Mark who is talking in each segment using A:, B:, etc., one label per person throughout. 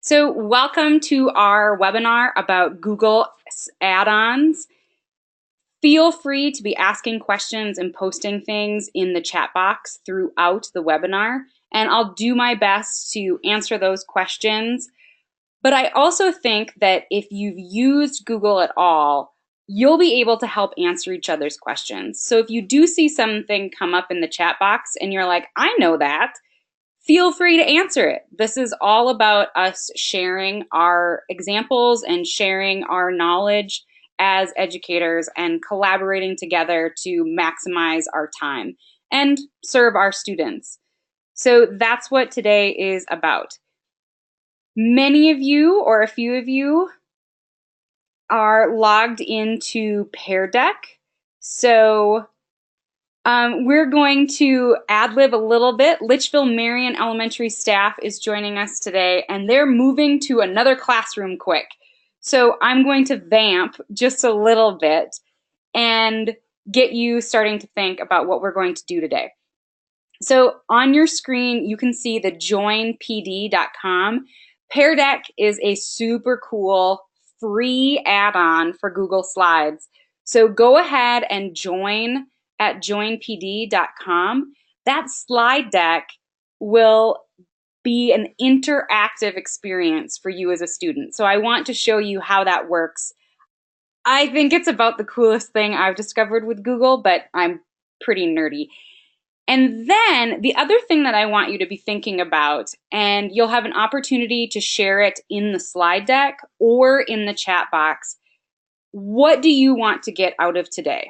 A: So welcome to our webinar about Google add-ons. Feel free to be asking questions and posting things in the chat box throughout the webinar, and I'll do my best to answer those questions. But I also think that if you've used Google at all, you'll be able to help answer each other's questions. So if you do see something come up in the chat box and you're like, I know that, feel free to answer it. This is all about us sharing our examples and sharing our knowledge as educators and collaborating together to maximize our time and serve our students. So that's what today is about. Many of you, or a few of you, are logged into Pear Deck. So we're going to ad-lib a little bit. Litchfield Marion Elementary staff is joining us today, and they're moving to another classroom quick. So I'm going to vamp just a little bit and get you starting to think about what we're going to do today. So on your screen, you can see the joinpd.com. Pear Deck is a super cool free add-on for Google Slides. So go ahead and join at joinpd.com. That slide deck will be an interactive experience for you as a student. So I want to show you how that works. I think it's about the coolest thing I've discovered with Google, but I'm pretty nerdy. And then the other thing that I want you to be thinking about, and you'll have an opportunity to share it in the slide deck or in the chat box, what do you want to get out of today?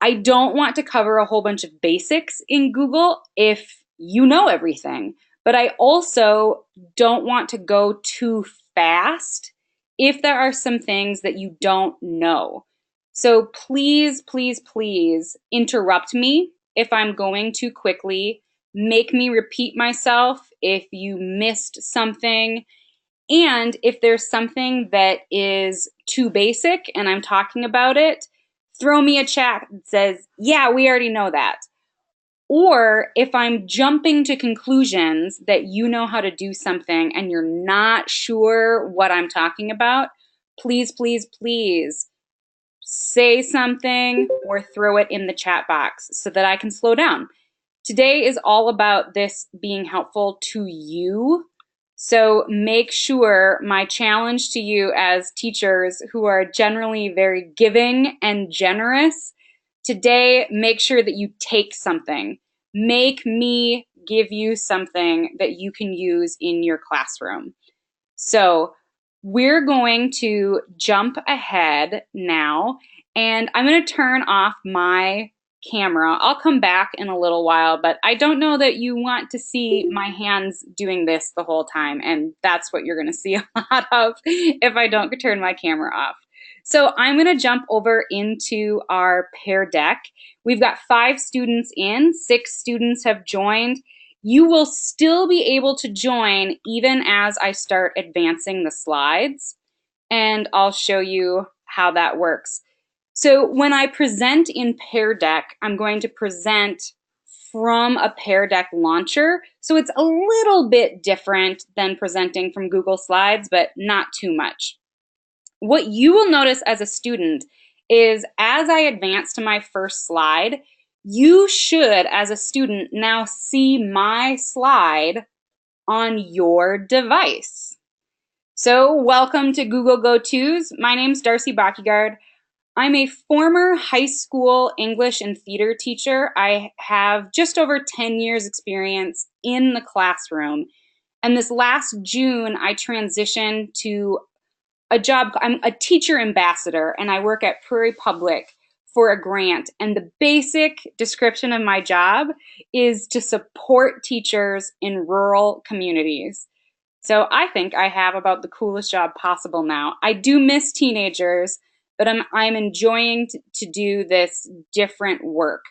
A: I don't want to cover a whole bunch of basics in Google if you know everything, but I also don't want to go too fast if there are some things that you don't know. So please, please, please interrupt me if I'm going too quickly. Make me repeat myself if you missed something. And if there's something that is too basic and I'm talking about it, throw me a chat that says, yeah, we already know that. Or if I'm jumping to conclusions that you know how to do something and you're not sure what I'm talking about, please, please, please say something or throw it in the chat box so that I can slow down. Today is all about this being helpful to you. So make sure, my challenge to you as teachers who are generally very giving and generous, today make sure that you take something. Make me give you something that you can use in your classroom. So we're going to jump ahead now, and I'm going to turn off my camera. I'll come back in a little while, but I don't know that you want to see my hands doing this the whole time, and that's what you're going to see a lot of if I don't turn my camera off. So I'm going to jump over into our Pear Deck. We've got 5 students in, 6 students have joined. You will still be able to join even as I start advancing the slides, and I'll show you how that works. So when I present in Pear Deck, I'm going to present from a Pear Deck launcher. So it's a little bit different than presenting from Google Slides, but not too much. What you will notice as a student is as I advance to my first slide, you should, as a student, now see my slide on your device. So welcome to Google Go Tos. My name's Darcy Bakigard. I'm a former high school English and theater teacher. I have just over 10 years experience in the classroom. And this last June, I transitioned to a job. I'm a teacher ambassador, and I work at Prairie Public for a grant. And the basic description of my job is to support teachers in rural communities. So I think I have about the coolest job possible now. I do miss teenagers, but I'm enjoying to do this different work.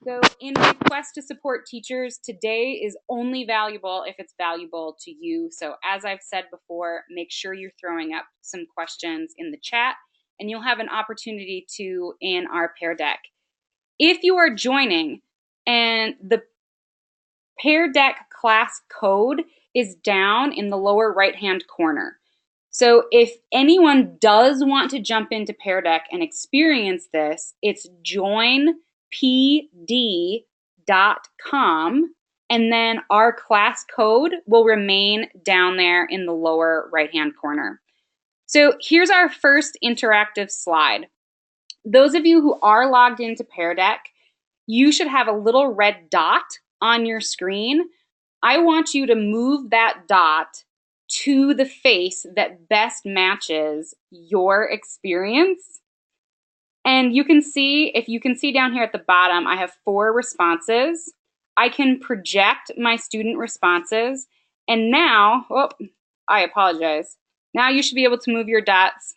A: So in my quest to support teachers, today is only valuable if it's valuable to you. So as I've said before, make sure you're throwing up some questions in the chat, and you'll have an opportunity to in our Pear Deck. If you are joining and the Pear Deck class code is down in the lower right-hand corner. So if anyone does want to jump into Pear Deck and experience this, it's joinpd.com, and then our class code will remain down there in the lower right-hand corner. So here's our first interactive slide. Those of you who are logged into Pear Deck, you should have a little red dot on your screen. I want you to move that dot to the face that best matches your experience. And you can see, if you can see down here at the bottom, I have 4 responses. I can project my student responses. And now, oh, I apologize. Now you should be able to move your dots.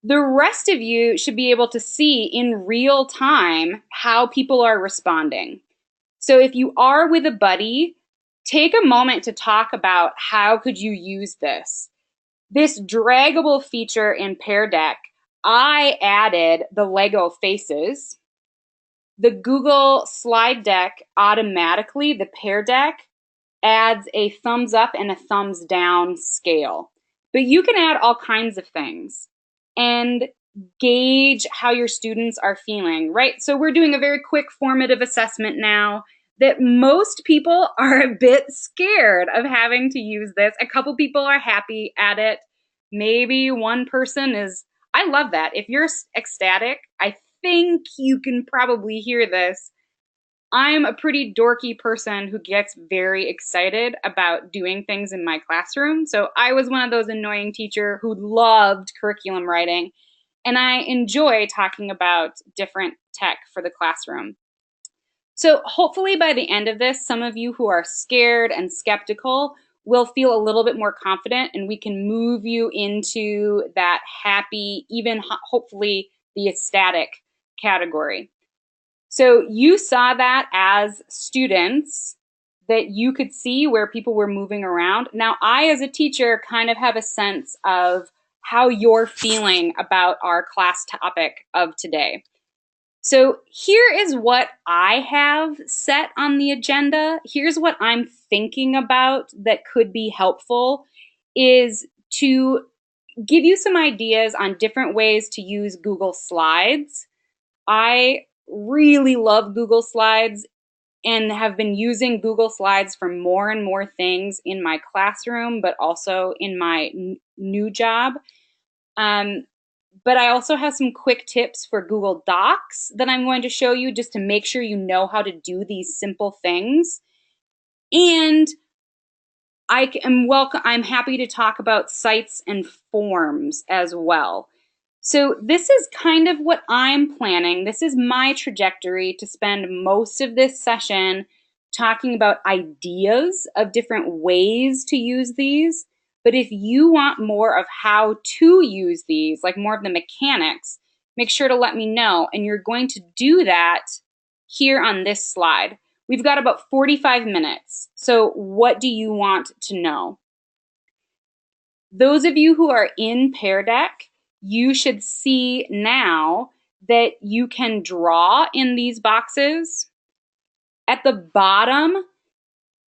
A: The rest of you should be able to see in real time how people are responding. So if you are with a buddy, take a moment to talk about how could you use this. This draggable feature in Pear Deck, I added the Lego faces. The Google slide deck automatically, the Pear Deck, adds a thumbs up and a thumbs down scale. But you can add all kinds of things and gauge how your students are feeling, right? So we're doing a very quick formative assessment now that most people are a bit scared of having to use this. A couple people are happy at it. Maybe one person is, I love that. If you're ecstatic, I think you can probably hear this. I'm a pretty dorky person who gets very excited about doing things in my classroom. So I was one of those annoying teachers who loved curriculum writing, and I enjoy talking about different tech for the classroom. So hopefully by the end of this, some of you who are scared and skeptical will feel a little bit more confident, and we can move you into that happy, even hopefully the ecstatic category. So you saw that as students, that you could see where people were moving around. Now I, as a teacher, kind of have a sense of how you're feeling about our class topic of today. So here is what I have set on the agenda. Here's what I'm thinking about that could be helpful, is to give you some ideas on different ways to use Google Slides. I really love Google Slides and have been using Google Slides for more and more things in my classroom, but also in my new job. But I also have some quick tips for Google Docs that I'm going to show you just to make sure you know how to do these simple things. And I'm happy to talk about sites and forms as well. So this is kind of what I'm planning. This is my trajectory to spend most of this session talking about ideas of different ways to use these. But if you want more of how to use these, like more of the mechanics, make sure to let me know. And you're going to do that here on this slide. We've got about 45 minutes. So what do you want to know? Those of you who are in Pear Deck, you should see now that you can draw in these boxes. At the bottom,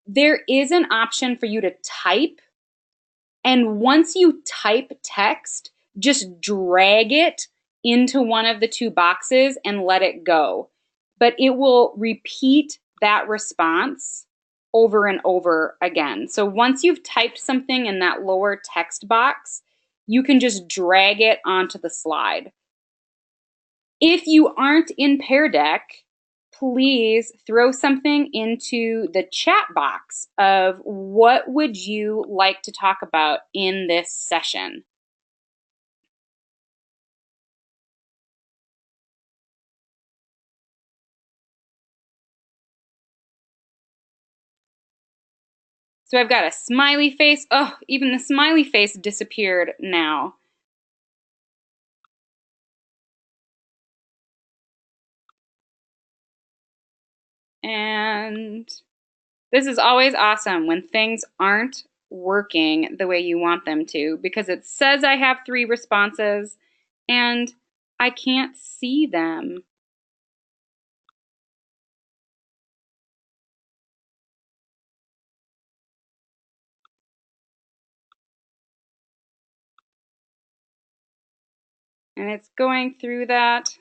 A: there is an option for you to type. And once you type text, just drag it into one of the 2 boxes and let it go. But it will repeat that response over and over again. So once you've typed something in that lower text box, you can just drag it onto the slide. If you aren't in Pear Deck, please throw something into the chat box of what would you like to talk about in this session. So I've got a smiley face. Oh, even the smiley face disappeared now. And this is always awesome when things aren't working the way you want them to, because it says I have 3 responses and I can't see them. and it's going through that.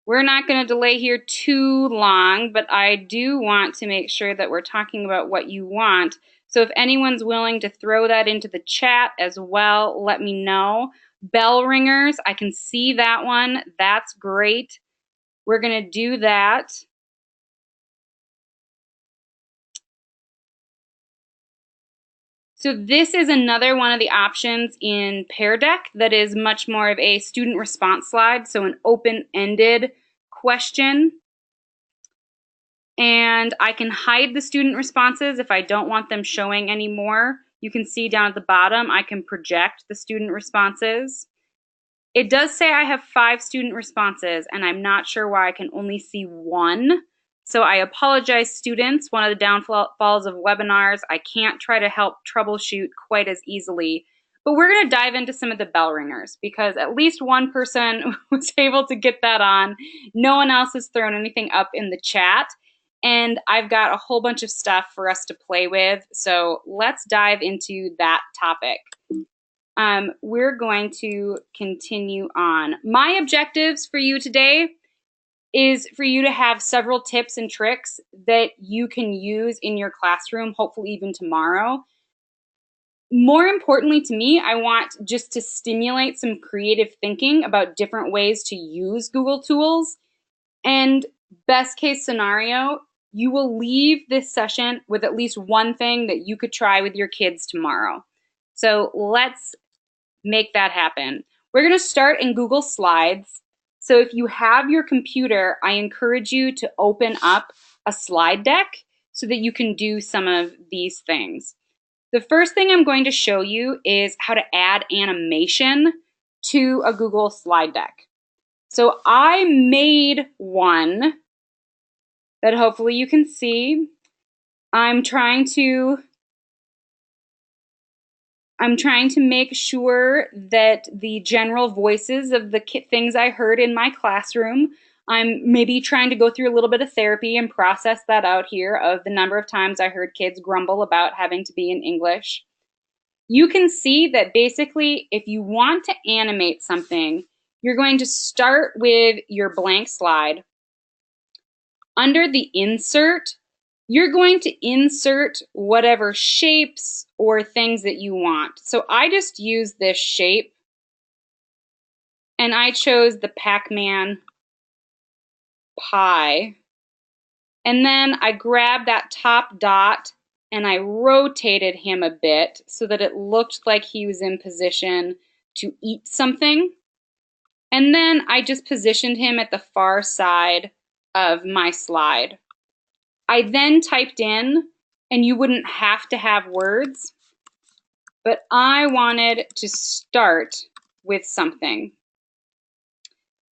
A: We're not going to delay here too long, but I do want to make sure that we're talking about what you want. So if anyone's willing to throw that into the chat as well, let me know. Bell ringers, I can see that one. That's great. We're going to do that. So this is another one of the options in Pear Deck that is much more of a student response slide, so an open-ended question. And I can hide the student responses if I don't want them showing anymore. You can see down at the bottom, I can project the student responses. It does say I have 5 student responses, and I'm not sure why I can only see 1. So I apologize, students. One of the downfalls of webinars, I can't try to help troubleshoot quite as easily. But we're going to dive into some of the bell ringers because at least one person was able to get that on. No one else has thrown anything up in the chat. And I've got a whole bunch of stuff for us to play with. So let's dive into that topic. We're going to continue on. My objectives for you today is for you to have several tips and tricks that you can use in your classroom, hopefully even tomorrow. More importantly to me, I want just to stimulate some creative thinking about different ways to use Google tools. And best case scenario, you will leave this session with at least one thing that you could try with your kids tomorrow. So let's make that happen. We're going to start in Google Slides. So if you have your computer, I encourage you to open up a slide deck so that you can do some of these things. The first thing I'm going to show you is how to add animation to a Google slide deck. So I made one that hopefully you can see. I'm trying to make sure that the general voices of the things I heard in my classroom, I'm maybe trying to go through a little bit of therapy and process that out here of the number of times I heard kids grumble about having to be in English. You can see that basically if you want to animate something, you're going to start with your blank slide. Under the insert, you're going to insert whatever shapes or things that you want. So I just used this shape and I chose the Pac-Man pie. And then I grabbed that top dot and I rotated him a bit so that it looked like he was in position to eat something. And then I just positioned him at the far side of my slide. I then typed in, and you wouldn't have to have words, but I wanted to start with something.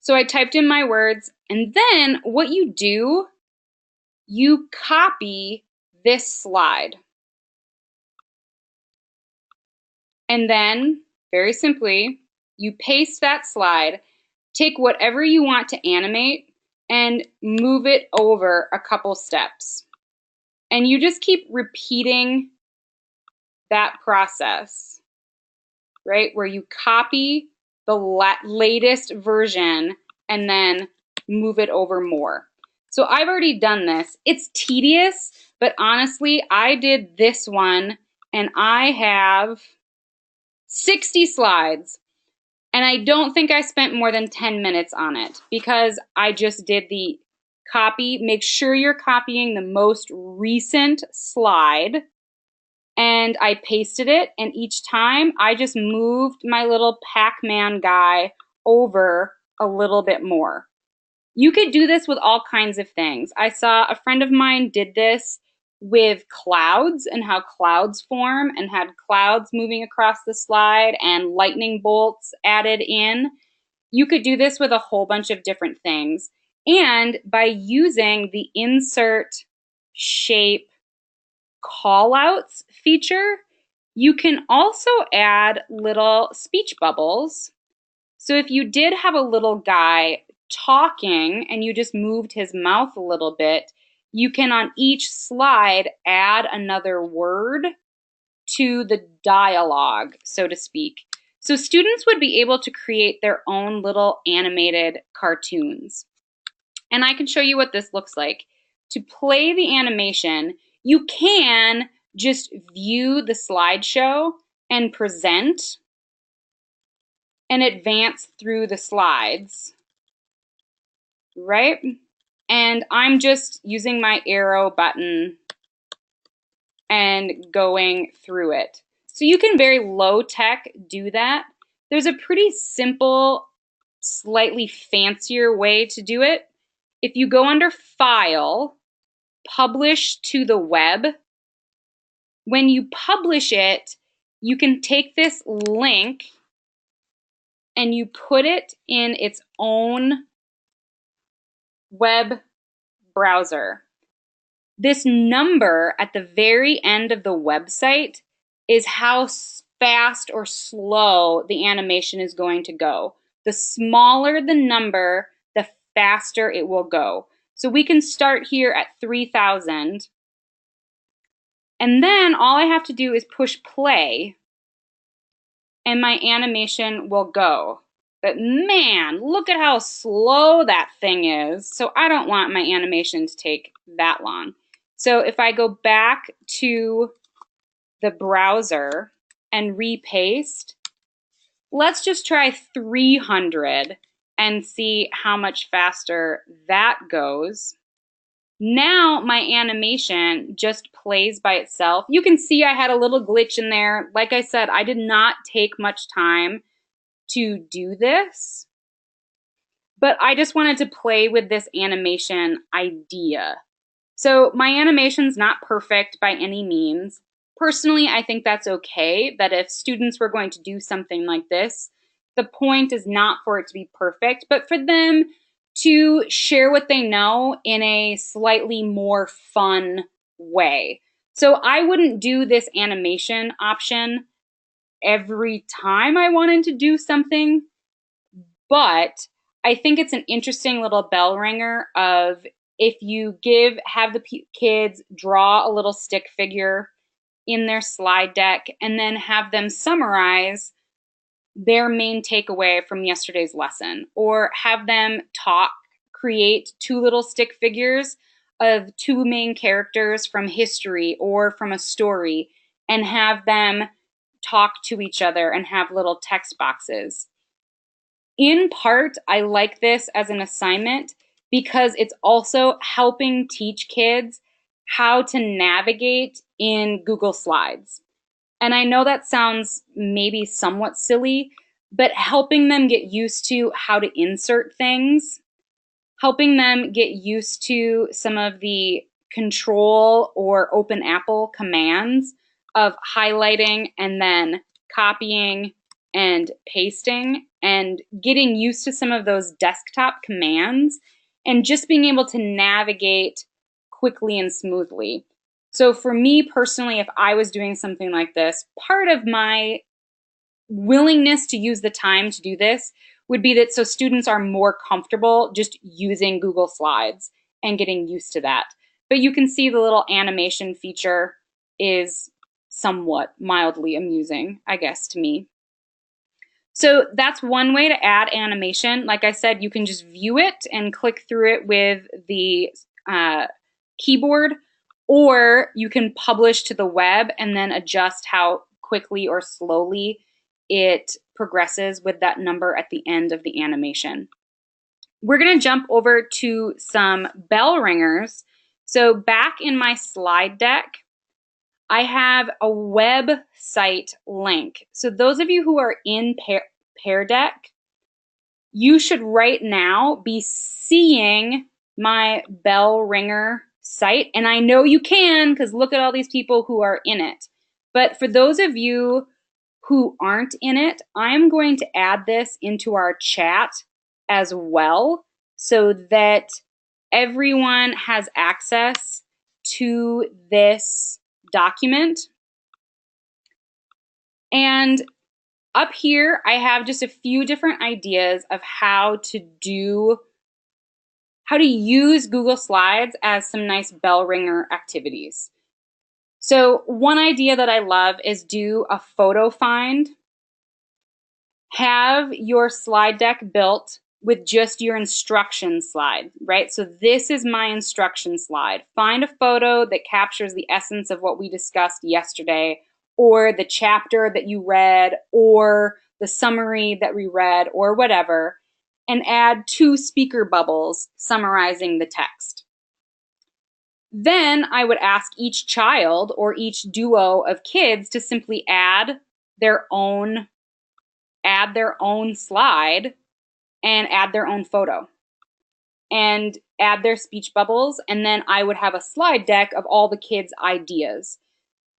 A: So I typed in my words, and then what you do, you copy this slide. And then, very simply, you paste that slide, take whatever you want to animate, and move it over a couple steps. And you just keep repeating that process, right? Where you copy the latest version and then move it over more. So I've already done this. It's tedious, but honestly, I did this one and I have 60 slides. And I don't think I spent more than 10 minutes on it because I just did the copy. Make sure you're copying the most recent slide. And I pasted it. And each time I just moved my little Pac-Man guy over a little bit more. You could do this with all kinds of things. I saw a friend of mine did this with clouds and how clouds form and had clouds moving across the slide and lightning bolts added in. You could do this with a whole bunch of different things. And by using the insert shape callouts feature, you can also add little speech bubbles. So if you did have a little guy talking and you just moved his mouth a little bit, you can on each slide add another word to the dialogue, so to speak. So students would be able to create their own little animated cartoons. And I can show you what this looks like. To play the animation, you can just view the slideshow and present and advance through the slides, right? And I'm just using my arrow button and going through it. So you can very low tech do that. There's a pretty simple, slightly fancier way to do it. If you go under File, Publish to the Web, when you publish it, you can take this link and you put it in its own web browser. This number at the very end of the website is how fast or slow the animation is going to go. The smaller the number, the faster it will go. So we can start here at 3,000. And then all I have to do is push play and my animation will go. But man, look at how slow that thing is. So I don't want my animation to take that long. So if I go back to the browser and repaste, let's just try 300 and see how much faster that goes. Now my animation just plays by itself. You can see I had a little glitch in there. Like I said, I did not take much time to do this, but I just wanted to play with this animation idea. So my animation's not perfect by any means. Personally, I think that's okay, that if students were going to do something like this, the point is not for it to be perfect, but for them to share what they know in a slightly more fun way. So I wouldn't do this animation option every time I wanted to do something, but I think it's an interesting little bell ringer of if you have the kids draw a little stick figure in their slide deck and then have them summarize their main takeaway from yesterday's lesson, or have them create two little stick figures of two main characters from history or from a story and have them talk to each other and have little text boxes. In part, I like this as an assignment because it's also helping teach kids how to navigate in Google Slides. And I know that sounds maybe somewhat silly, but helping them get used to how to insert things, helping them get used to some of the Control or Open Apple commands of highlighting and then copying and pasting, and getting used to some of those desktop commands and just being able to navigate quickly and smoothly. So for me personally, if I was doing something like this, part of my willingness to use the time to do this would be that so students are more comfortable just using Google Slides and getting used to that. But you can see the little animation feature is somewhat mildly amusing, I guess, to me. So that's one way to add animation. Like I said, you can just view it and click through it with the keyboard, or you can publish to the web and then adjust how quickly or slowly it progresses with that number at the end of the animation. We're going to jump over to some bell ringers. So back in my slide deck, I have a website link. So those of you who are in Pear Deck, you should right now be seeing my bell ringer site. And I know you can, because look at all these people who are in it. But for those of you who aren't in it, I'm going to add this into our chat as well so that everyone has access to this document. And up here, I have just a few different ideas of how to use Google Slides as some nice bell ringer activities. So one idea that I love is do a photo find. have your slide deck built with just your instruction slide, right? So this is my instruction slide. Find a photo that captures the essence of what we discussed yesterday, or the chapter that you read, or the summary that we read, or whatever, and add 2 speaker bubbles summarizing the text. Then I would ask each child or each duo of kids to simply add their own slide and add their own photo and add their speech bubbles. And then I would have a slide deck of all the kids' ideas.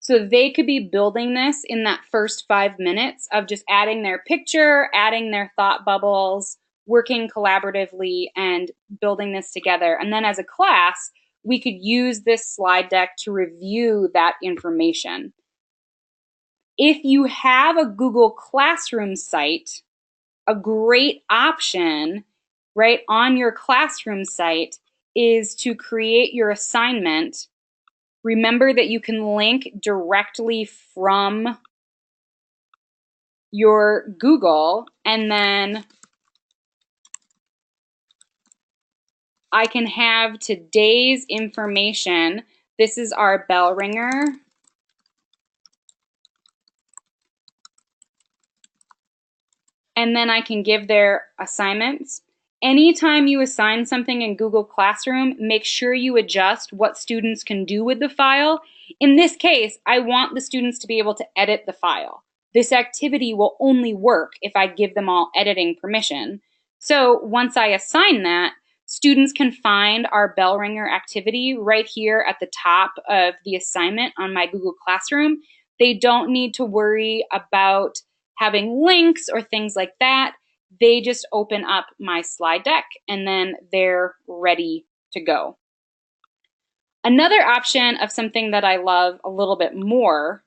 A: So they could be building this in that first 5 minutes of just adding their picture, adding their thought bubbles, working collaboratively and building this together. And then as a class, we could use this slide deck to review that information. If you have a Google Classroom site, a great option, right, on your classroom site is to create your assignment. Remember that you can link directly from your Google, and then I can have today's information. This is our bell ringer. And then I can give their assignments. Anytime you assign something in Google Classroom, make sure you adjust what students can do with the file. In this case, I want the students to be able to edit the file. This activity will only work if I give them all editing permission. So once I assign that, students can find our bell ringer activity right here at the top of the assignment on my Google Classroom. They don't need to worry about having links or things like that. They just open up my slide deck and then they're ready to go. Another option of something that I love a little bit more,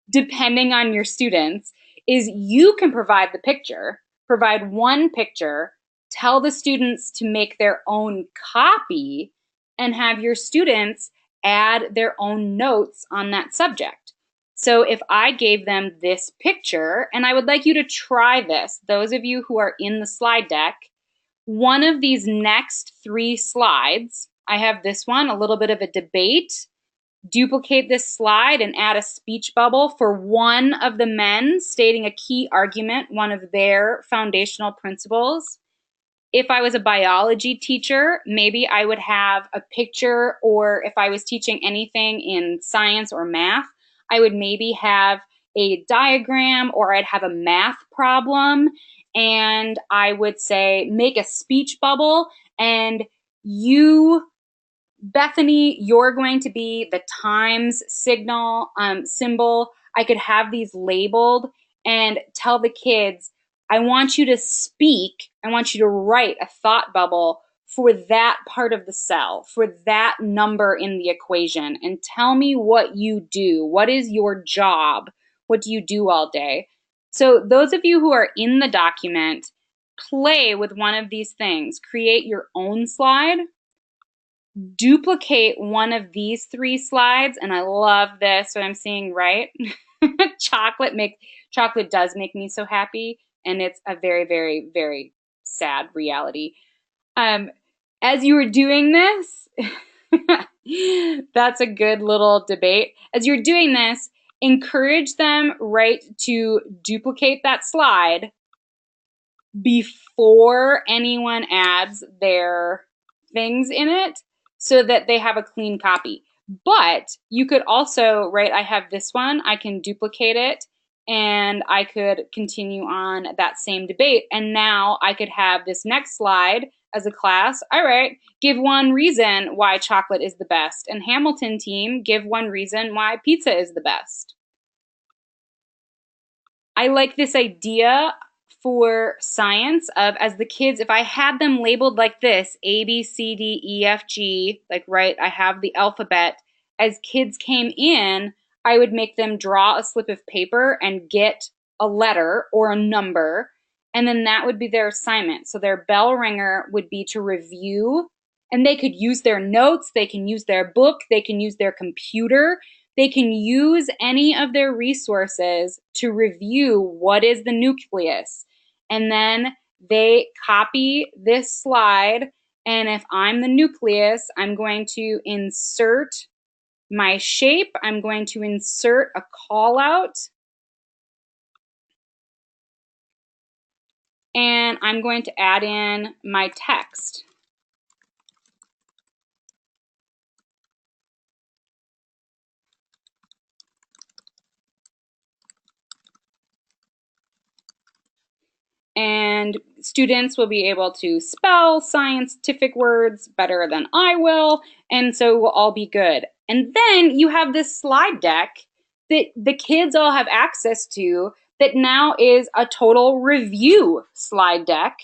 A: depending on your students, is you can provide the picture, provide one picture, tell the students to make their own copy, and have your students add their own notes on that subject. So if I gave them this picture, and I would like you to try this, those of you who are in the slide deck, one of these next 3 slides, I have this one, a little bit of a debate. Duplicate this slide and add a speech bubble for one of the men stating a key argument, one of their foundational principles. If I was a biology teacher, maybe I would have a picture, or if I was teaching anything in science or math, I would maybe have a diagram, or I'd have a math problem, and I would say, make a speech bubble, and you, Bethany, you're going to be the times signal symbol. I could have these labeled and tell the kids, I want you to speak, I want you to write a thought bubble for that part of the cell, for that number in the equation, and tell me what you do. What is your job? What do you do all day? So those of you who are in the document, play with one of these things. Create your own slide. Duplicate one of these 3 slides, and I love this, what I'm seeing, right? Chocolate does make me so happy, and it's a very, very, very sad reality. As you were doing this, that's a good little debate. As you're doing this, encourage them, right, to duplicate that slide before anyone adds their things in it, so that they have a clean copy. But you could also, right, I have this one, I can duplicate it, and I could continue on that same debate. And now I could have this next slide as a class. All right, give one reason why chocolate is the best. And Hamilton team, give one reason why pizza is the best. I like this idea for science of, as the kids, if I had them labeled like this, A, B, C, D, E, F, G, like, right, I have the alphabet. As kids came in, I would make them draw a slip of paper and get a letter or a number, and then that would be their assignment. So their bell ringer would be to review, and they could use their notes, they can use their book, they can use their computer, they can use any of their resources to review what is the nucleus. And then they copy this slide. And if I'm the nucleus, I'm going to insert my shape. I'm going to insert a call out. And I'm going to add in my text. And students will be able to spell scientific words better than I will, and so we'll all be good. And then you have this slide deck that the kids all have access to that now is a total review slide deck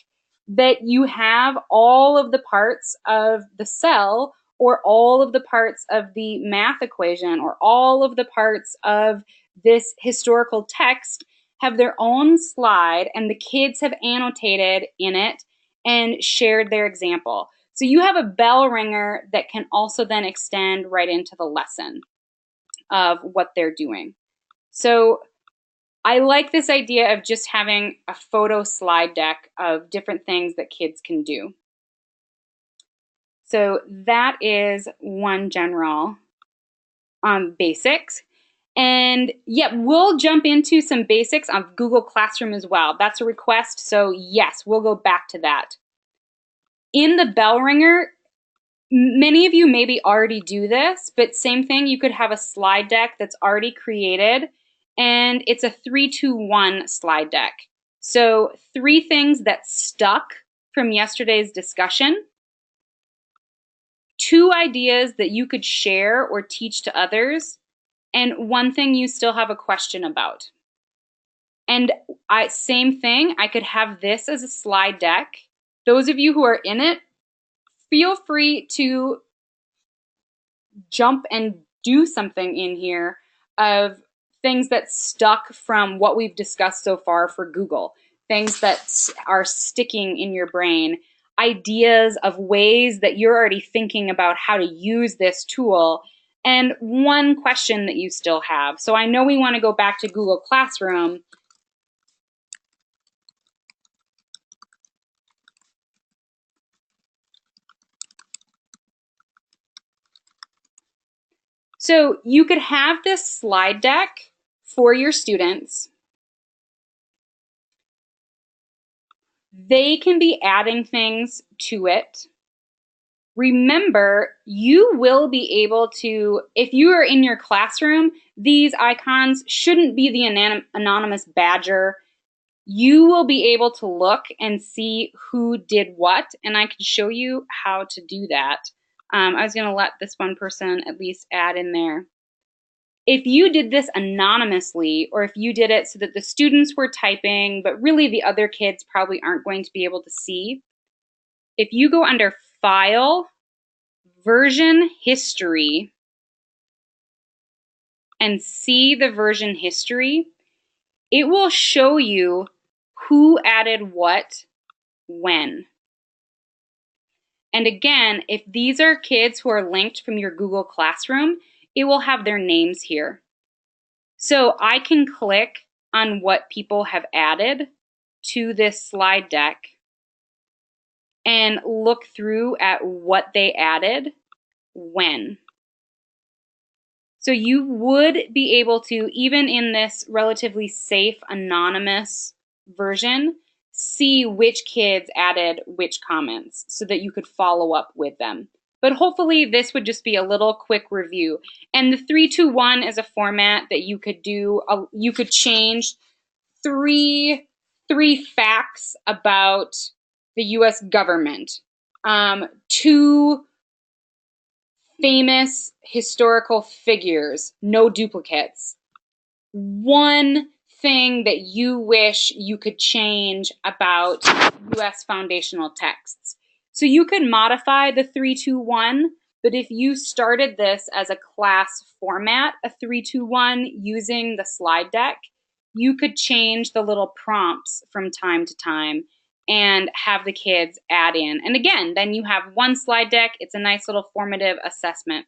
A: that you have all of the parts of the cell or all of the parts of the math equation or all of the parts of this historical text have their own slide, and the kids have annotated in it and shared their example. So you have a bell ringer that can also then extend right into the lesson of what they're doing. So I like this idea of just having a photo slide deck of different things that kids can do. So that is one general basics. And yeah, we'll jump into some basics of Google Classroom as well. That's a request, so yes, we'll go back to that. In the bell ringer, many of you maybe already do this, but same thing, you could have a slide deck that's already created, and it's a 3-2-1 slide deck. So 3 things that stuck from yesterday's discussion, 2 ideas that you could share or teach to others, and 1 thing you still have a question about. And same thing, I could have this as a slide deck. Those of you who are in it, feel free to jump and do something in here of things that stuck from what we've discussed so far for Google, things that are sticking in your brain, ideas of ways that you're already thinking about how to use this tool, and 1 question that you still have. So I know we want to go back to Google Classroom. So you could have this slide deck for your students. They can be adding things to it. Remember, you will be able to, if you are in your classroom, these icons shouldn't be the anonymous badger. You will be able to look and see who did what, and I can show you how to do that. I was going to let this one person at least add in there. If you did this anonymously, or if you did it so that the students were typing, but really the other kids probably aren't going to be able to see, if you go under File, Version History, and see the version history, it will show you who added what, when. And again, if these are kids who are linked from your Google Classroom, it will have their names here. So I can click on what people have added to this slide deck and look through at what they added when. So you would be able to, even in this relatively safe, anonymous version, see which kids added which comments so that you could follow up with them. But hopefully this would just be a little quick review. And the 3-2-1 is a format that you could do. You could change three facts about the US government, 2 famous historical figures, no duplicates, 1 thing that you wish you could change about US foundational texts. So you could modify the 3-2-1, but if you started this as a class format, a 3-2-1 using the slide deck, you could change the little prompts from time to time and have the kids add in. And again, then you have 1 slide deck. It's a nice little formative assessment.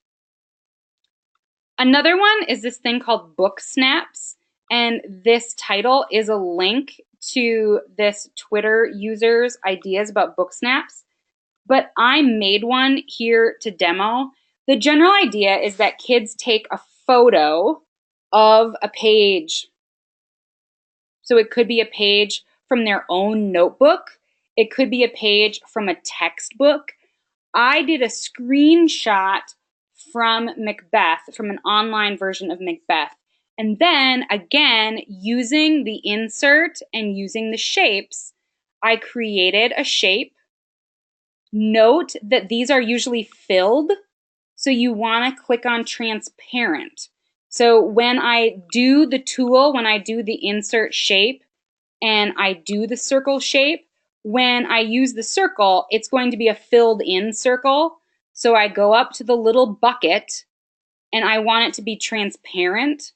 A: Another one is this thing called Book Snaps, and this title is a link to this Twitter user's ideas about book snaps, but I made one here to demo. The general idea is that kids take a photo of a page. So it could be a page from their own notebook. It could be a page from a textbook. I did a screenshot from Macbeth, from an online version of Macbeth. And then again, using the insert and using the shapes, I created a shape. Note that these are usually filled, so you want to click on transparent. So when I do the tool, when I do the insert shape and I do the circle shape, when I use the circle, it's going to be a filled in circle. So I go up to the little bucket and I want it to be transparent.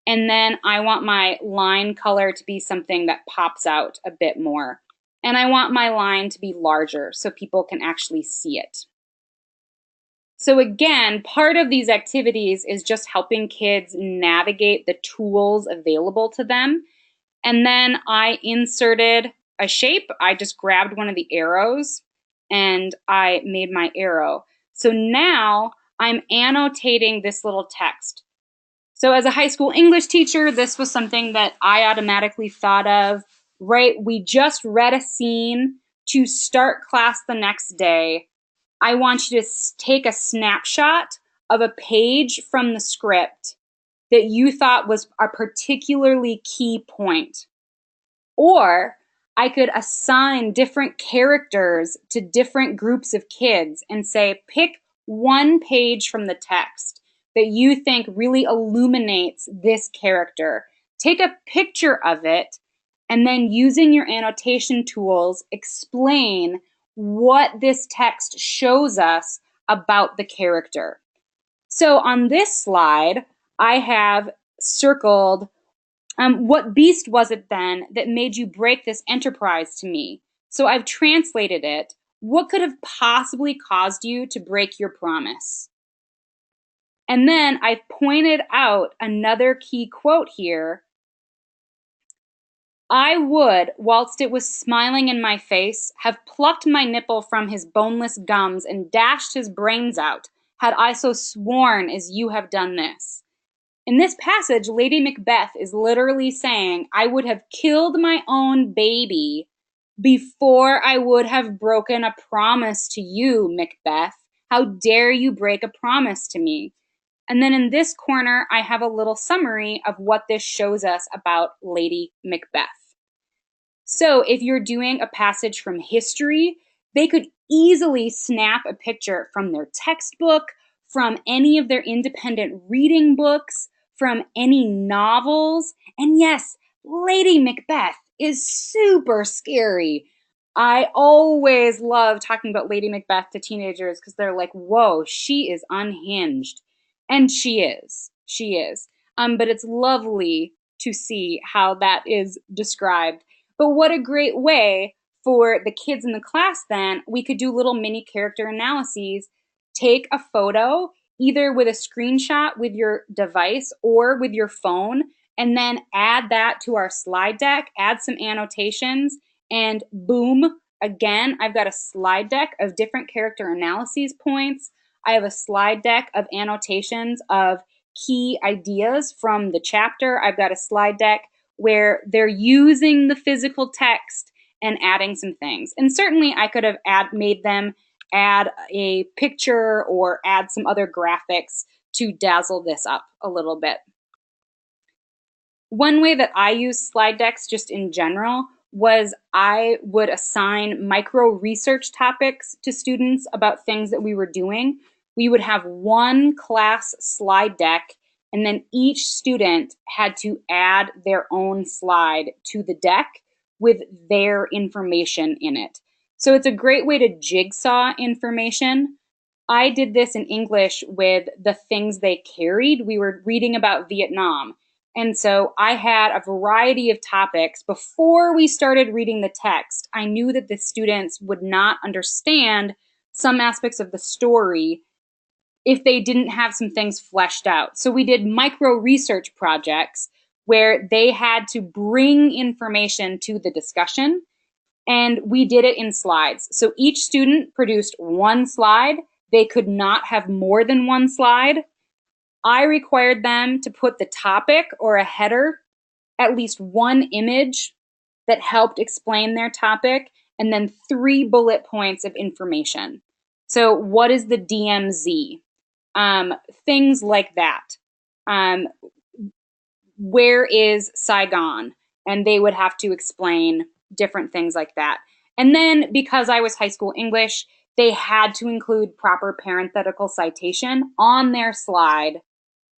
A: And then I want my line color to be something that pops out a bit more. And I want my line to be larger so people can actually see it. So again, part of these activities is just helping kids navigate the tools available to them. And then I inserted a shape. I just grabbed one of the arrows and I made my arrow. So now I'm annotating this little text. So as a high school English teacher, this was something that I automatically thought of, right? We just read a scene to start class the next day. I want you to take a snapshot of a page from the script that you thought was a particularly key point. Or I could assign different characters to different groups of kids and say, pick one page from the text that you think really illuminates this character. Take a picture of it, and then using your annotation tools, explain what this text shows us about the character. So on this slide, I have circled what beast was it then that made you break this enterprise to me? So I've translated it. What could have possibly caused you to break your promise? And then I've pointed out another key quote here. I would, whilst it was smiling in my face, have plucked my nipple from his boneless gums and dashed his brains out, had I so sworn as you have done this. In this passage, Lady Macbeth is literally saying, I would have killed my own baby before I would have broken a promise to you, Macbeth. How dare you break a promise to me? And then in this corner, I have a little summary of what this shows us about Lady Macbeth. So if you're doing a passage from history, they could easily snap a picture from their textbook, from any of their independent reading books, from any novels. And yes, Lady Macbeth is super scary. I always love talking about Lady Macbeth to teenagers because they're like, whoa, she is unhinged. And she is. She is. But it's lovely to see how that is described. But what a great way for the kids in the class then, we could do little mini character analyses, take a photo, either with a screenshot with your device or with your phone, and then add that to our slide deck, add some annotations, and boom, again, I've got a slide deck of different character analyses points. I have a slide deck of annotations of key ideas from the chapter. I've got a slide deck where they're using the physical text and adding some things. And certainly I could have made them add a picture or add some other graphics to dazzle this up a little bit. One way that I use slide decks just in general was I would assign micro research topics to students about things that we were doing. We would have one class slide deck, and then each student had to add their own slide to the deck with their information in it. So it's a great way to jigsaw information. I did this in English with the things they carried. We were reading about Vietnam. And so I had a variety of topics. Before we started reading the text, I knew that the students would not understand some aspects of the story if they didn't have some things fleshed out. So we did micro research projects where they had to bring information to the discussion, and we did it in slides. So each student produced one slide. They could not have more than one slide. I required them to put the topic or a header, at least one image that helped explain their topic, and then 3 bullet points of information. So what is the DMZ? Things like that. Where is Saigon? And they would have to explain different things like that. And then because I was high school English, they had to include proper parenthetical citation on their slide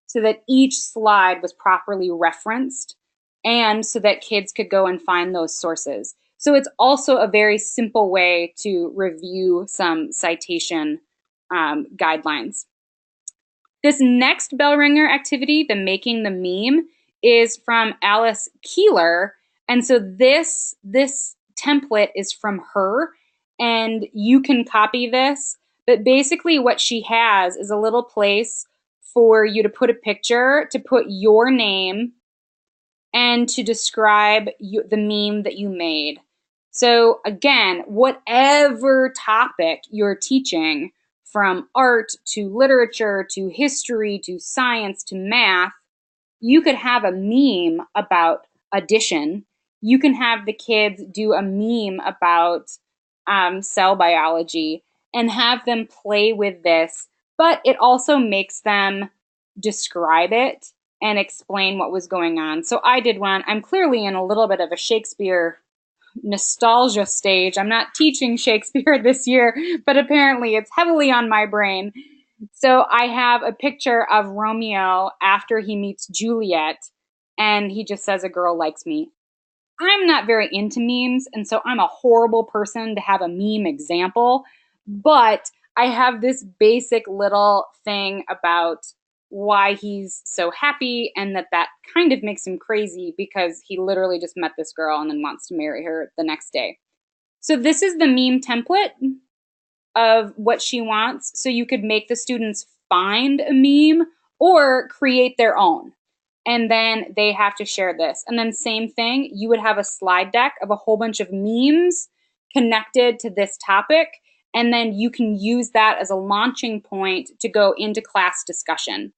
A: so that each slide was properly referenced and so that kids could go and find those sources. So it's also a very simple way to review some citation guidelines. This next bell ringer activity, the making the meme, is from Alice Keeler. And so this template is from her, and you can copy this. But basically what she has is a little place for you to put a picture, to put your name, and to describe the meme that you made. So again, whatever topic you're teaching, from art to literature to history to science to math, you could have a meme about addition. You can have the kids do a meme about cell biology and have them play with this, but it also makes them describe it and explain what was going on. So I did one. I'm clearly in a little bit of a Shakespeare nostalgia stage. I'm not teaching Shakespeare this year, but apparently it's heavily on my brain. So I have a picture of Romeo after he meets Juliet, and he just says, "A girl likes me." I'm not very into memes, and so I'm a horrible person to have a meme example, but I have this basic little thing about why he's so happy, and that kind of makes him crazy because he literally just met this girl and then wants to marry her the next day. So this is the meme template of what she wants. So you could make the students find a meme or create their own. And then they have to share this. And then same thing, you would have a slide deck of a whole bunch of memes connected to this topic. And then you can use that as a launching point to go into class discussion.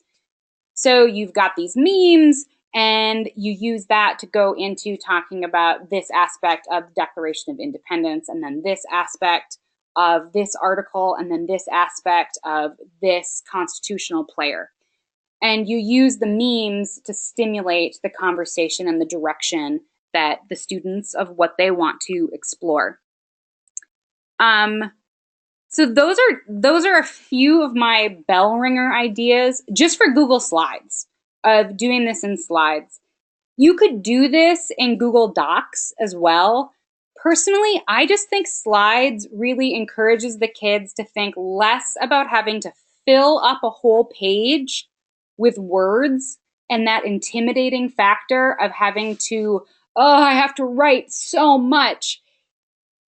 A: So you've got these memes, and you use that to go into talking about this aspect of the Declaration of Independence, and then this aspect of this article, and then this aspect of this constitutional player. And you use the memes to stimulate the conversation and the direction that the students of what they want to explore. So those are a few of my bell ringer ideas just for Google Slides, of doing this in slides. You could do this in Google Docs as well. Personally, I just think slides really encourages the kids to think less about having to fill up a whole page with words and that intimidating factor of having to, oh, I have to write so much.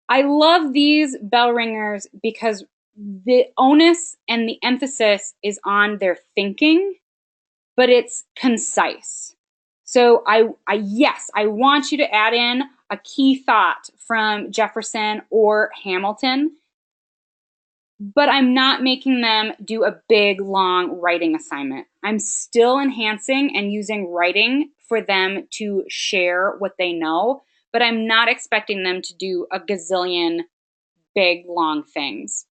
A: I love these bell ringers because the onus and the emphasis is on their thinking, but it's concise. So yes, I want you to add in a key thought from Jefferson or Hamilton, but I'm not making them do a big, long writing assignment. I'm still enhancing and using writing for them to share what they know, but I'm not expecting them to do a gazillion big, long things.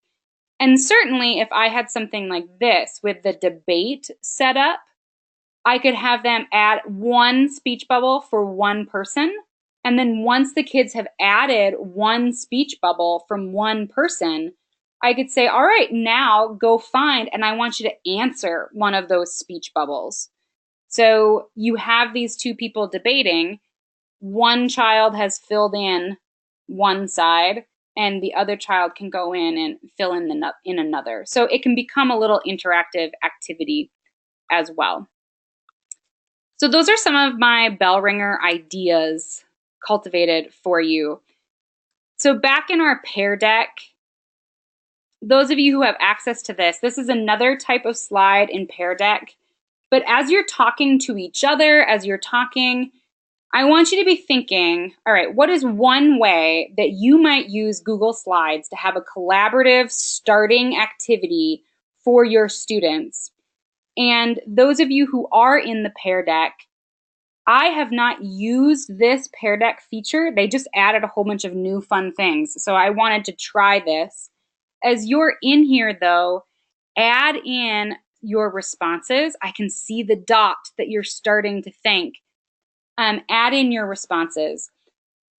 A: And certainly if I had something like this with the debate set up, I could have them add one speech bubble for one person. And then once the kids have added one speech bubble from one person, I could say, all right, now go find, and I want you to answer one of those speech bubbles. So you have these two people debating. One child has filled in one side, and the other child can go in and fill in another. So it can become a little interactive activity as well. So those are some of my bell ringer ideas cultivated for you. So back in our Pear deck, those of you who have access to this, this is another type of slide in Pear Deck. But as you're talking to each other, as you're talking, I want you to be thinking, all right, what is one way that you might use Google Slides to have a collaborative starting activity for your students? And those of you who are in the Pear Deck, I have not used this Pear Deck feature. They just added a whole bunch of new fun things. So I wanted to try this. As you're in here though, add in your responses. I can see the dot that you're starting to think. Add in your responses.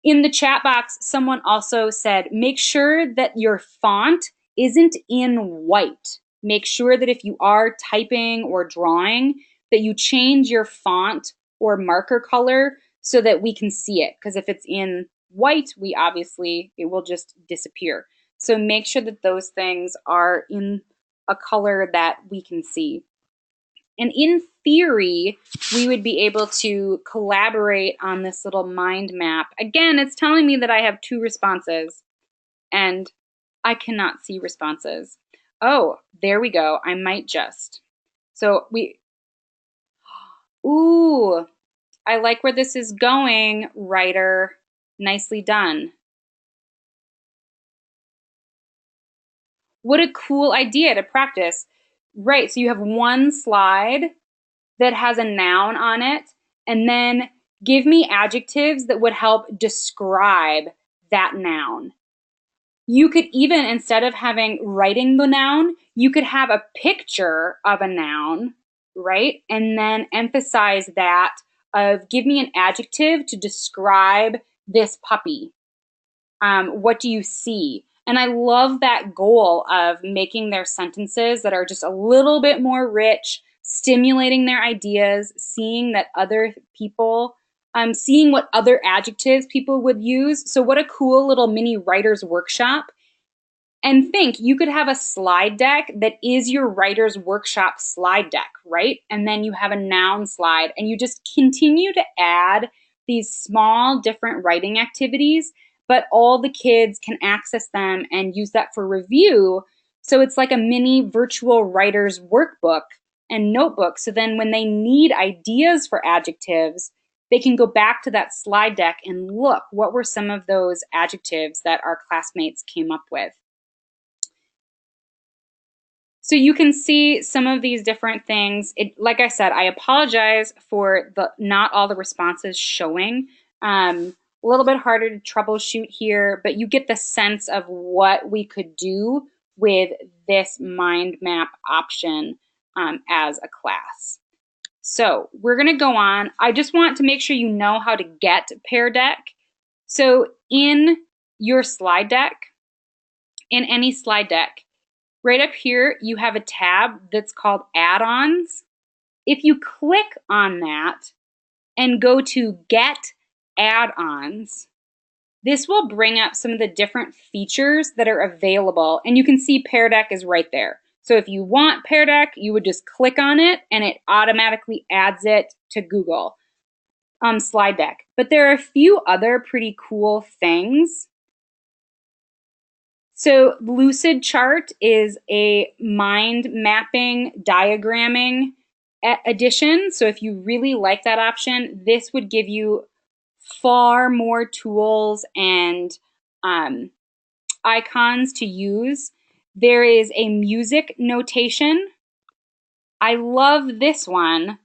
A: In the chat box, someone also said, make sure that your font isn't in white. Make sure that if you are typing or drawing, that you change your font or marker color so that we can see it. Because if it's in white, it will just disappear. So make sure that those things are in a color that we can see. And in theory, we would be able to collaborate on this little mind map. Again, it's telling me that I have 2 responses and I cannot see responses. Oh, there we go. I might just. Ooh, I like where this is going, writer. Nicely done. What a cool idea to practice. Right, so you have one slide that has a noun on it, and then give me adjectives that would help describe that noun. You could even, instead of writing the noun, you could have a picture of a noun, right? And then emphasize that of give me an adjective to describe this puppy. What do you see? And I love that goal of making their sentences that are just a little bit more rich, stimulating their ideas, seeing that other people, seeing what other adjectives people would use. So what a cool little mini writer's workshop. And think, you could have a slide deck that is your writer's workshop slide deck, right? And then you have a noun slide, and you just continue to add these small different writing activities, but all the kids can access them and use that for review. So it's like a mini virtual writer's workbook and notebook. So then when they need ideas for adjectives, they can go back to that slide deck and look, what were some of those adjectives that our classmates came up with? So you can see some of these different things. Like I said, I apologize for not all the responses showing. A little bit harder to troubleshoot here, but you get the sense of what we could do with this mind map option as a class. So we're going to go on. I just want to make sure you know how to get Pear Deck. So in your slide deck, in any slide deck, right up here, you have a tab that's called Add-ons. If you click on that and go to Get Add-ons, this will bring up some of the different features that are available. And you can see Pear Deck is right there. So if you want Pear Deck, you would just click on it and it automatically adds it to Google Slide Deck. But there are a few other pretty cool things. So Lucid Chart is a mind mapping, diagramming edition. So if you really like that option, this would give you far more tools and icons to use. There is a music notation. I love this one.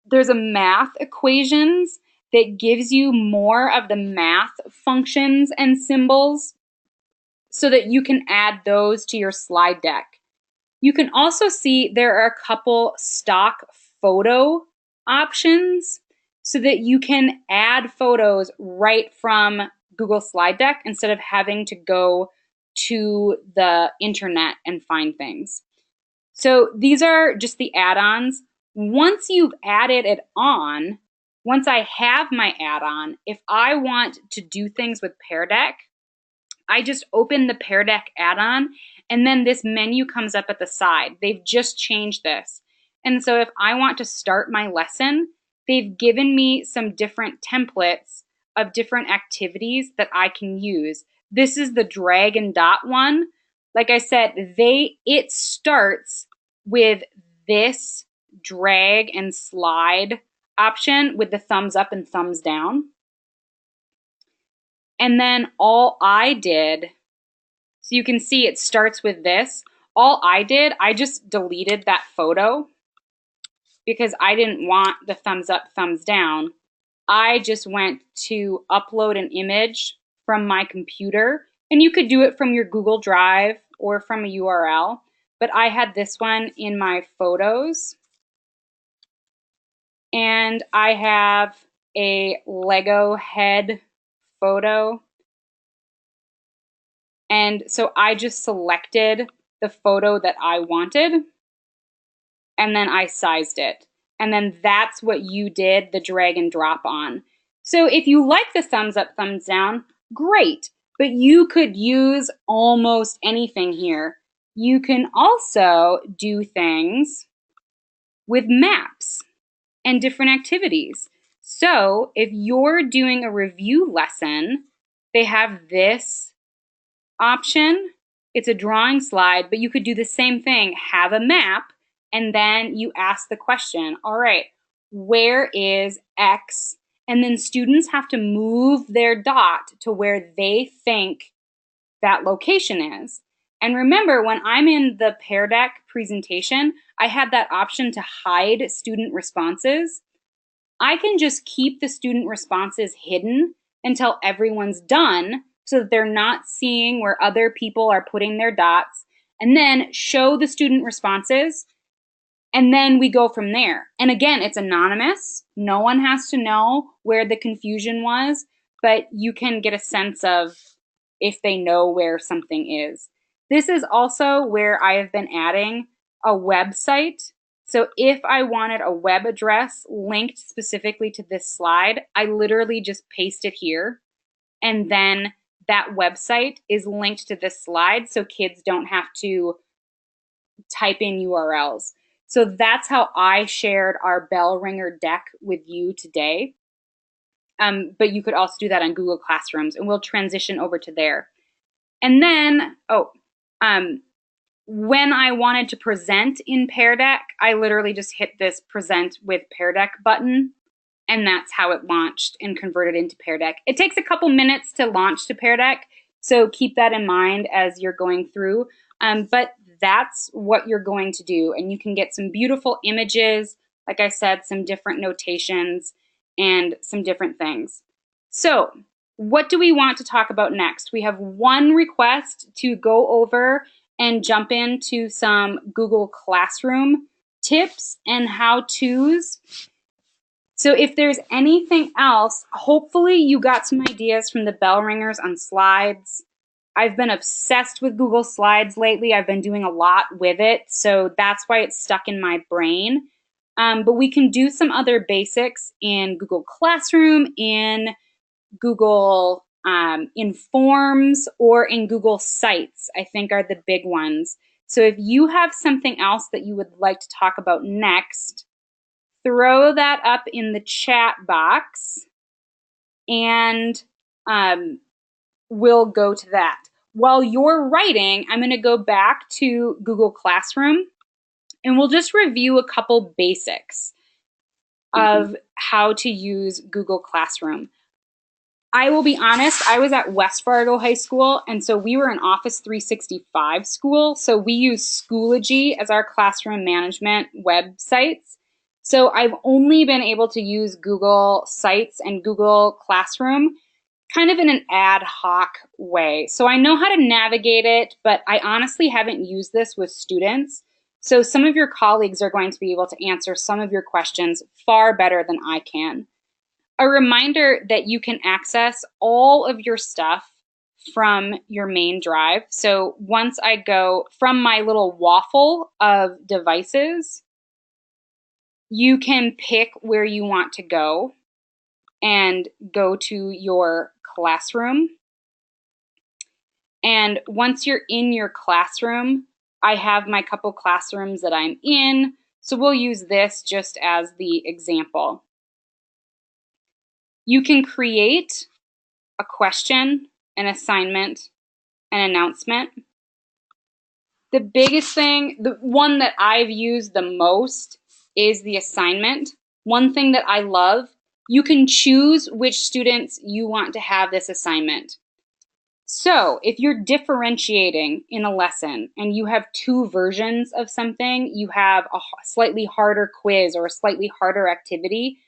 A: There's a math equations that gives you more of the math functions and symbols so that you can add those to your slide deck. You can also see there are a couple stock photo options so that you can add photos right from Google Slide Deck instead of having to go to the internet and find things. So these are just the add-ons. Once you've added it on, once I have my add-on, if I want to do things with Pear Deck, I just open the Pear Deck add-on and then this menu comes up at the side. They've just changed this. And so if I want to start my lesson, they've given me some different templates of different activities that I can use. This is the drag and dot one. like I said, it starts with this drag and slide option with the thumbs up and thumbs down. And then all I did, so you can see it starts with this. All I did, I just deleted that photo because I didn't want the thumbs up, thumbs down. I just went to upload an image from my computer, and you could do it from your Google Drive or from a URL, but I had this one in my photos, and I have a Lego head photo, and so I just selected the photo that I wanted, and then I sized it. And then that's what you did the drag and drop on. So if you like the thumbs up, thumbs down, great. But you could use almost anything here. You can also do things with maps and different activities. So if you're doing a review lesson, they have this option. It's a drawing slide, but you could do the same thing, have a map, and then you ask the question, all right, where is X? And then students have to move their dot to where they think that location is. And remember, when I'm in the Pear Deck presentation, I had that option to hide student responses. I can just keep the student responses hidden until everyone's done so that they're not seeing where other people are putting their dots, and then show the student responses, and then we go from there. And again, it's anonymous. No one has to know where the confusion was, but you can get a sense of if they know where something is. This is also where I have been adding a website. So if I wanted a web address linked specifically to this slide, I literally just paste it here. And then that website is linked to this slide so kids don't have to type in URLs. So that's how I shared our bell ringer deck with you today. But you could also do that on Google Classrooms, and we'll transition over to there. And then, when I wanted to present in Pear Deck, I literally just hit this present with Pear Deck button, and that's how it launched and converted into Pear Deck. It takes a couple minutes to launch to Pear Deck, so keep that in mind as you're going through. But that's what you're going to do, and you can get some beautiful images, like I said, some different notations, and some different things. So what do we want to talk about next? We have one request to go over and jump into some Google Classroom tips and how-tos. So if there's anything else, hopefully you got some ideas from the bell ringers on slides. I've been obsessed with Google Slides lately. I've been doing a lot with it, so that's why it's stuck in my brain. But we can do some other basics in Google Classroom, in Google in Forms, or in Google Sites, I think are the big ones. So if you have something else that you would like to talk about next, throw that up in the chat box, and we'll go to that. While you're writing, I'm going to go back to Google Classroom, and we'll just review a couple basics of how to use Google Classroom. I will be honest, I was at West Fargo High School, and so we were an Office 365 school, so we use Schoology as our classroom management websites. So I've only been able to use Google Sites and Google Classroom kind of in an ad hoc way. So I know how to navigate it, but I honestly haven't used this with students. So some of your colleagues are going to be able to answer some of your questions far better than I can. A reminder that you can access all of your stuff from your main drive. So once I go from my little waffle of devices, you can pick where you want to go and go to your classroom. And once you're in your classroom, I have my couple classrooms that I'm in. So we'll use this just as the example. You can create a question, an assignment, an announcement. The biggest thing, the one that I've used the most is the assignment. One thing that I love, you can choose which students you want to have this assignment. So if you're differentiating in a lesson and you have two versions of something, you have a slightly harder quiz or a slightly harder activity,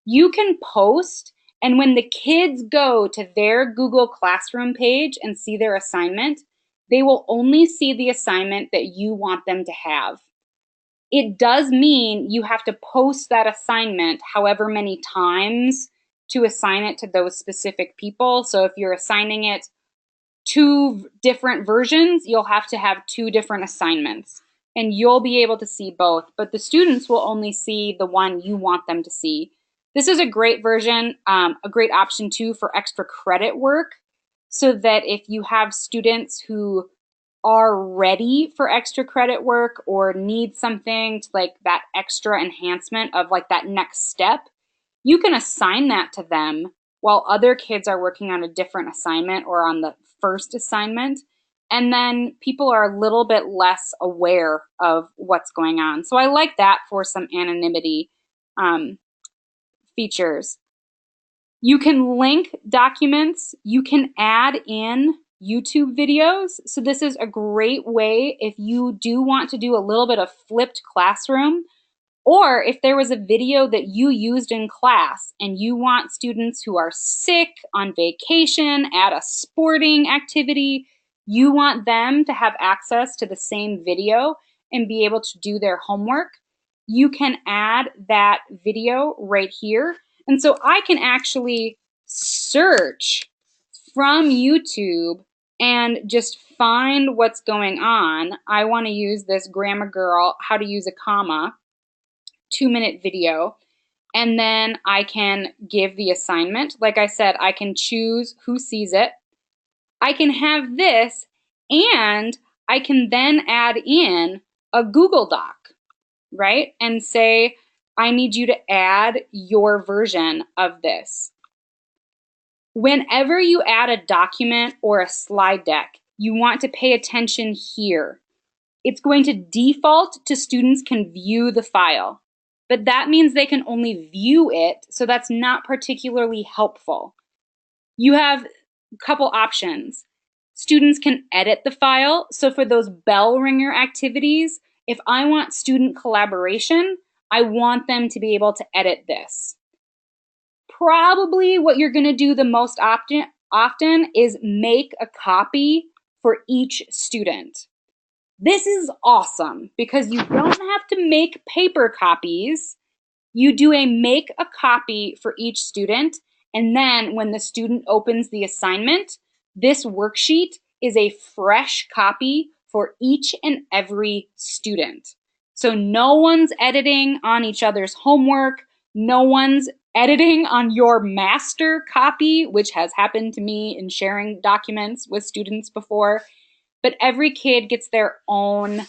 A: you can post, and when the kids go to their Google Classroom page and see their assignment, they will only see the assignment that you want them to have. It does mean you have to post that assignment however many times to assign it to those specific people. So if you're assigning it two different versions, you'll have to have two different assignments, and you'll be able to see both, but the students will only see the one you want them to see. This is a great version, a great option too for extra credit work, so that if you have students who are ready for extra credit work or need something to like that extra enhancement of like that next step, you can assign that to them while other kids are working on a different assignment or on the first assignment. And then people are a little bit less aware of what's going on. So I like that for some anonymity features. You can link documents. You can add in YouTube videos. So this is a great way if you do want to do a little bit of flipped classroom, or if there was a video that you used in class and you want students who are sick, on vacation, at a sporting activity, you want them to have access to the same video and be able to do their homework, you can add that video right here. And so I can actually search from YouTube and just find what's going on. I want to use this Grammar Girl, how to use a comma, 2-minute video, and then I can give the assignment. Like I said, I can choose who sees it. I can have this, and I can then add in a Google Doc, right? And say, I need you to add your version of this. Whenever you add a document or a slide deck, you want to pay attention here. It's going to default to students can view the file, but that means they can only view it, so that's not particularly helpful. You have a couple options. Students can edit the file, so for those bell ringer activities, if I want student collaboration, I want them to be able to edit this. Probably what you're going to do the most often is make a copy for each student. This is awesome because you don't have to make paper copies. You do a make a copy for each student, and then when the student opens the assignment, this worksheet is a fresh copy for each and every student. So no one's editing on each other's homework. No one's editing on your master copy, which has happened to me in sharing documents with students before. But every kid gets their own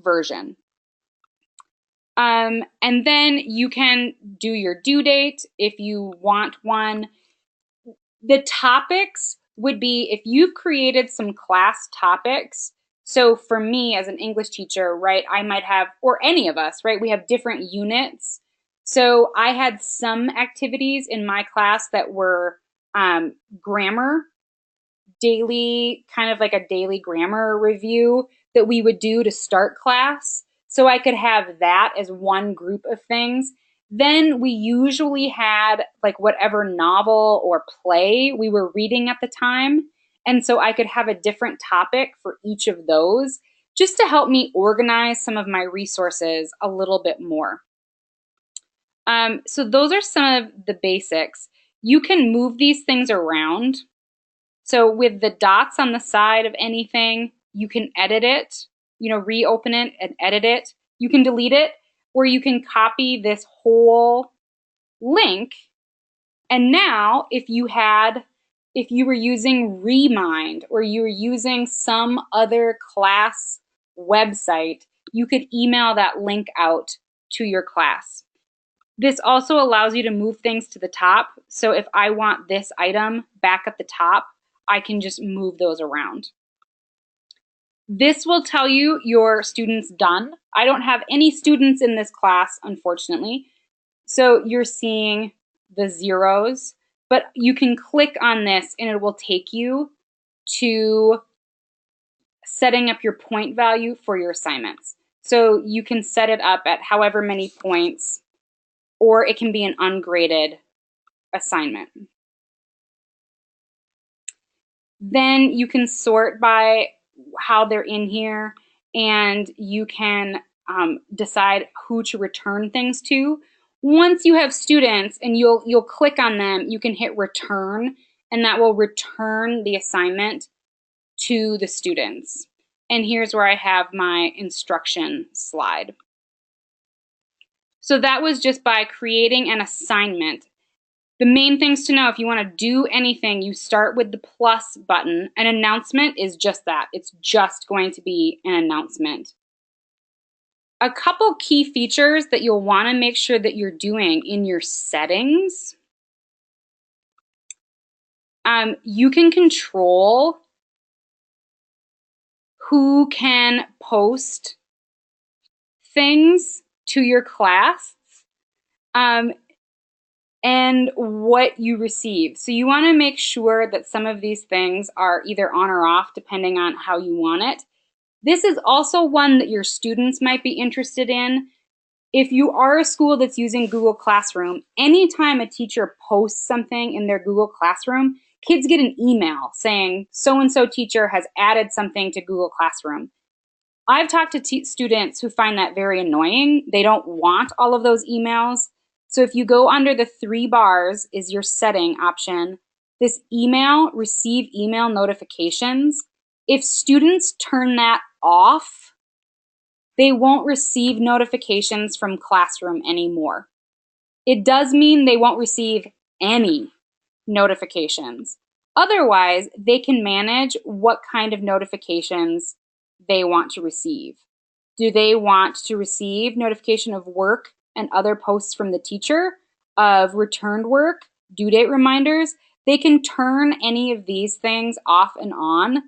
A: version. And then you can do your due date if you want one. The topics would be if you've created some class topics. So for me as an English teacher, right, I might have, or any of us, right, we have different units. So I had some activities in my class that were grammar, daily, kind of like a daily grammar review that we would do to start class. So I could have that as one group of things. Then we usually had like whatever novel or play we were reading at the time. And so I could have a different topic for each of those just to help me organize some of my resources a little bit more. So those are some of the basics. You can move these things around. So with the dots on the side of anything, you can edit it, reopen it and edit it. You can delete it, or you can copy this whole link. And now if you were using Remind or you were using some other class website, you could email that link out to your class. This also allows you to move things to the top. So if I want this item back at the top, I can just move those around. This will tell you your students done. I don't have any students in this class, unfortunately. So you're seeing the zeros, but you can click on this and it will take you to setting up your point value for your assignments. So you can set it up at however many points, or it can be an ungraded assignment. Then you can sort by how they're in here, and you can decide who to return things to. Once you have students and you'll click on them, you can hit return, and that will return the assignment to the students. And here's where I have my instruction slide. So that was just by creating an assignment. The main things to know, if you want to do anything, you start with the plus button. An announcement is just that. It's just going to be an announcement. A couple key features that you'll want to make sure that you're doing in your settings. You can control who can post things to your class. And what you receive. So you want to make sure that some of these things are either on or off depending on how you want it. This is also one that your students might be interested in. If you are a school that's using Google Classroom, anytime a teacher posts something in their Google Classroom, kids get an email saying so-and-so teacher has added something to Google Classroom. I've talked to students who find that very annoying. They don't want all of those emails. So if you go under the 3 bars is your setting option, this email, receive email notifications. If students turn that off, they won't receive notifications from Classroom anymore. It does mean they won't receive any notifications. Otherwise, they can manage what kind of notifications they want to receive. Do they want to receive notification of work and other posts from the teacher, of returned work, due date reminders? They can turn any of these things off and on.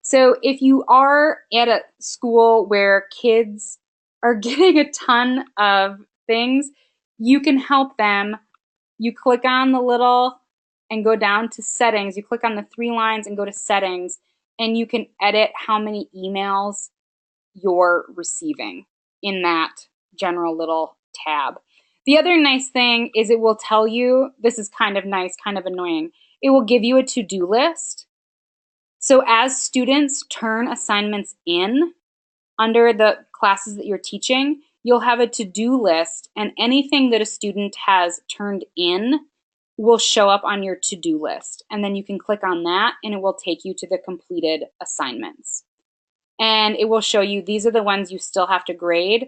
A: So if you are at a school where kids are getting a ton of things, you can help them. You click on the little and go down to settings. You click on the 3 lines and go to settings, and you can edit how many emails you're receiving in that general little tab. The other nice thing is it will tell you, this is kind of nice, kind of annoying, it will give you a to-do list. So as students turn assignments in under the classes that you're teaching, you'll have a to-do list, and anything that a student has turned in will show up on your to-do list. And then you can click on that and it will take you to the completed assignments. And it will show you these are the ones you still have to grade,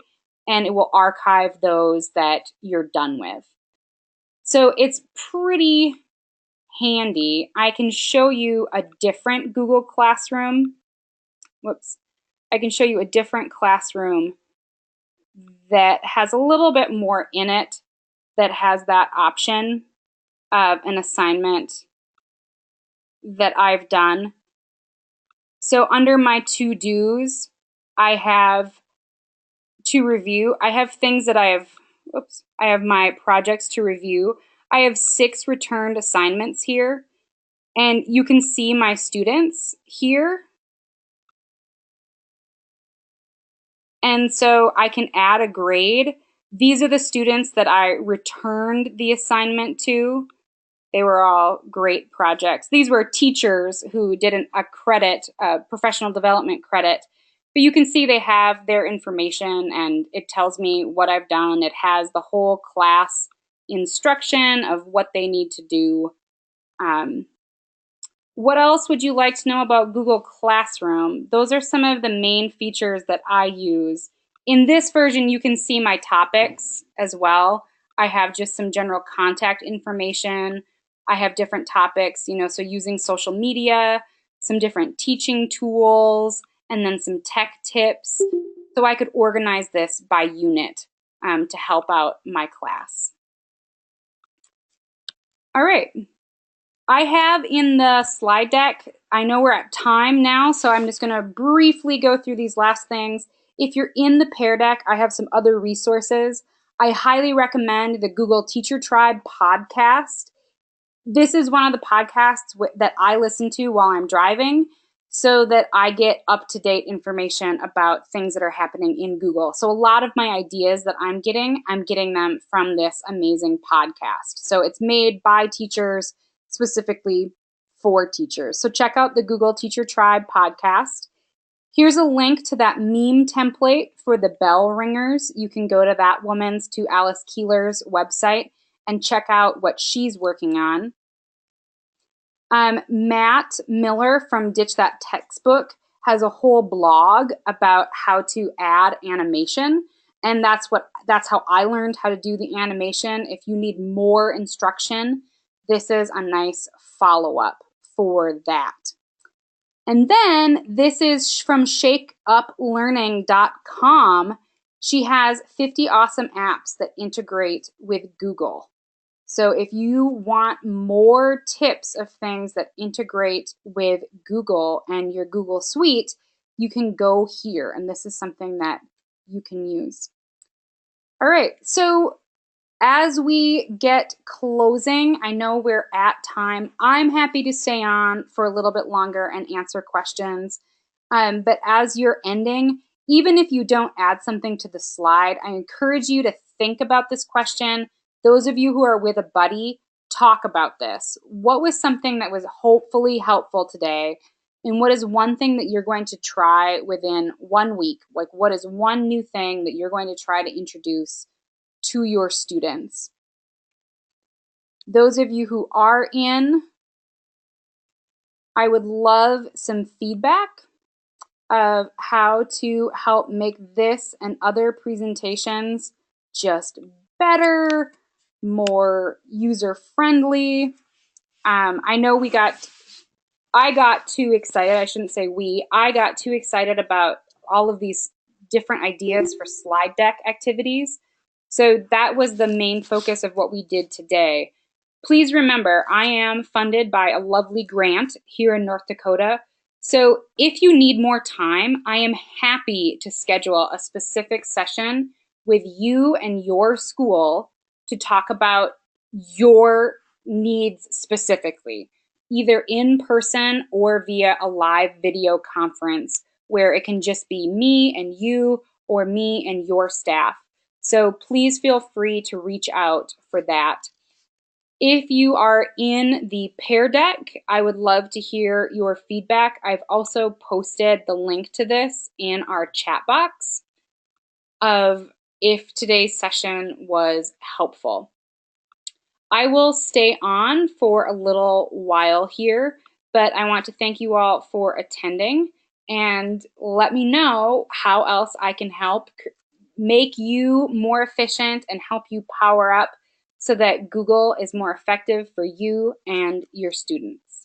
A: and it will archive those that you're done with. So it's pretty handy. I can show you a different Google Classroom. I can show you a different classroom that has a little bit more in it, that has that option of an assignment that I've done. So under my to-dos, I have to review. I have things that I have my projects to review. I have 6 returned assignments here, and you can see my students here. And so I can add a grade. These are the students that I returned the assignment to. They were all great projects. These were teachers who did a credit, a professional development credit. But you can see they have their information, and it tells me what I've done. It has the whole class instruction of what they need to do. What else would you like to know about Google Classroom? Those are some of the main features that I use. In this version, you can see my topics as well. I have just some general contact information. I have different topics, so using social media, some different teaching tools, and then some tech tips. So I could organize this by unit to help out my class. All right. I have in the slide deck, I know we're at time now, so I'm just going to briefly go through these last things. If you're in the Pear deck, I have some other resources. I highly recommend the Google Teacher Tribe podcast. This is one of the podcasts that I listen to while I'm driving so that I get up-to-date information about things that are happening in Google. So a lot of my ideas that I'm getting them from this amazing podcast. So it's made by teachers, specifically for teachers. So check out the Google Teacher Tribe podcast. Here's a link to that meme template for the bell ringers. You can go to that woman's, to Alice Keeler's website, and check out what she's working on. Matt Miller from Ditch That Textbook has a whole blog about how to add animation. And that's how I learned how to do the animation. If you need more instruction, this is a nice follow-up for that. And then this is from shakeuplearning.com. She has 50 awesome apps that integrate with Google. So if you want more tips of things that integrate with Google and your Google Suite, you can go here. And this is something that you can use. All right, so as we get closing, I know we're at time. I'm happy to stay on for a little bit longer and answer questions. But as you're ending, even if you don't add something to the slide, I encourage you to think about this question. Those of you who are with a buddy, talk about this. What was something that was hopefully helpful today? And what is one thing that you're going to try within 1 week? Like, what is one new thing that you're going to try to introduce to your students? Those of you who are in, I would love some feedback of how to help make this and other presentations just better, more user-friendly. I know I got too excited. I shouldn't say we. I got too excited about all of these different ideas for slide deck activities. So that was the main focus of what we did today. Please remember, I am funded by a lovely grant here in North Dakota. So if you need more time, I am happy to schedule a specific session with you and your school to talk about your needs specifically, either in person or via a live video conference where it can just be me and you or me and your staff. So please feel free to reach out for that. If you are in the Pear deck, I would love to hear your feedback. I've also posted the link to this in our chat box of if today's session was helpful. I will stay on for a little while here, but I want to thank you all for attending and let me know how else I can help make you more efficient and help you power up so that Google is more effective for you and your students.